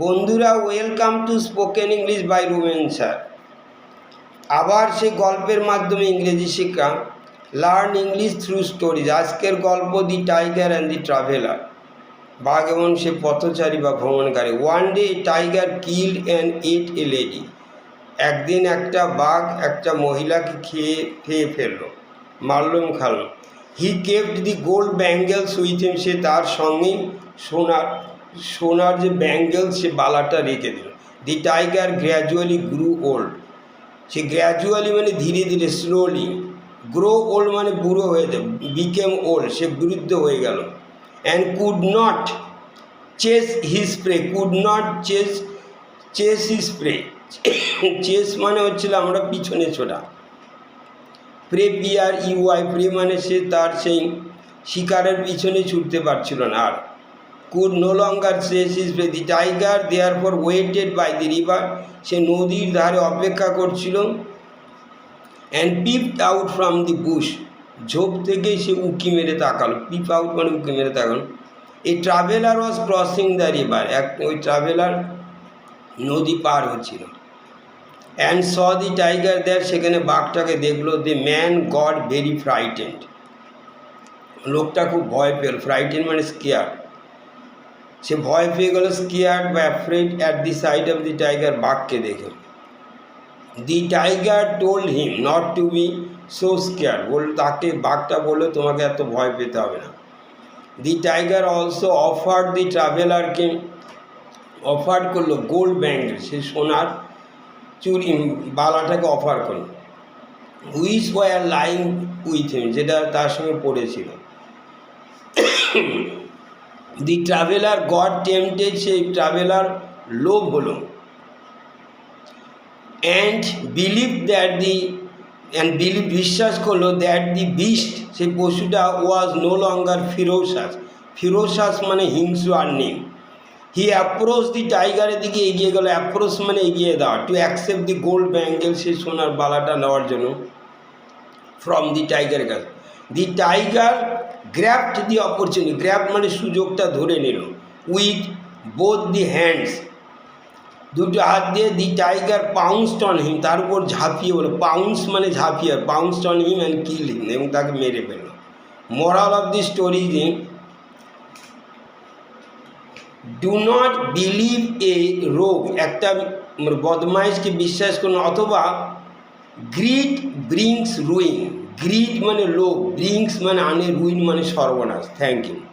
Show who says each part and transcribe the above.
Speaker 1: বন্ধুরা, welcome to spoken English by Rumen sir. আবার সে গল্পের মাধ্যমে ইংরেজি শেখা, লার্ন ইংলিশ থ্রু স্টোরিজ। আজকের গল্প the tiger and the traveller. বাঘ এবং সে পথচারী বা ভ্রমণকারী। One day tiger killed and at a lady. একদিন একটা বাঘ একটা মহিলাকে খেয়ে ফেললো, মারল এবং খালো। He kept the gold bangles with him. সে তার সঙ্গেই সোনার যে ব্যাঙ্গেল, সে বালাটা রেখে দিল। The tiger gradually grew old. সে গ্র্যাজুয়ালি মানে ধীরে ধীরে, স্লোলি। গ্রো ওল্ড মানে বুড়ো হয়ে যায়, বিকেম ওল্ড, সে বৃদ্ধ হয়ে গেল। And could not chase his prey. Could not chase his prey. Chase মানে হচ্ছিল আমরা পিছনে ছোটা। প্রে, PREY, প্রে মানে সে তার সেই শিকারের পিছনে ছুটতে পারছিল না আর। could no longer chase his prey. The tiger therefore waited by the river. সে নদীর ধারে অপেক্ষা করছিল। and peeped out from the bush. ঝোপ থেকে সে উঁকি মেরে তাকালো। peep out মানে উঁকি মেরে তাকালো। a traveler was crossing the river. ওই ট্রাভেলার নদী পার হচ্ছিল। and saw the tiger there. সেখানে বাঘটাকে দেখলো। the man got very frightened. লোকটা খুব ভয় পেল। frightened মানে scared. সে ভয় পেয়ে গেল, স্কেয়ার্ড বা afraid at the sight of the tiger, বাঘকে দেখে। The tiger told him not to be so scared. তাকে বাঘটা বললো তোমাকে এত ভয় পেতে হবে না। The tiger also offered the ট্রাভেলারকে, অফার করলো গোল্ড ব্যাঙ্গেল, সে সোনার চুরি বালাটাকে অফার করলো। Which were lying with him, যেটা তার সঙ্গে পড়েছিল। দি ট্রাভেলার গড টেম্পটেড, সেই ট্রাভেলার লোভ হলো। অ্যান্ড বিলিভ বিশ্বাস করলো দ্যাট দি বিস্ট, সেই পশুটা ওয়াজ নো লঙ্গার ফিরোসাস। ফিরোসাস মানে হিংস্র আর নেই। হি অ্যাপ্রোচ দি টাইগারের দিকে এগিয়ে গেল। অ্যাপ্রোচ মানে এগিয়ে দেওয়া। To accept the gold bangle, সেই সোনার বালাটা নেওয়ার জন্য ফ্রম দি টাইগারের কাছে। The tiger grabbed the opportunity. Grab মানে সুযোগটা ধরে নিল। উইথ বোথ দি হ্যান্ডস, দুটো হাত দিয়ে। দি টাইগার পাউন্সড অন হিম, তার উপর ঝাঁপিয়ে বলো। পাউন্স মানে ঝাঁপিয়ে, পাউন্সড অন হিম অ্যান্ড কিল হিম, এবং তাকে মেরে ফেলল। Moral of the story is do not believe a rogue. একটা বদমাইশকে বিশ্বাস করুন, অথবা গ্রিড ব্রিংস রুইন। গ্রিড মানে লোভ, ব্রিংস মানে আনে, রুইন মানে সর্বনাশ। Thank you.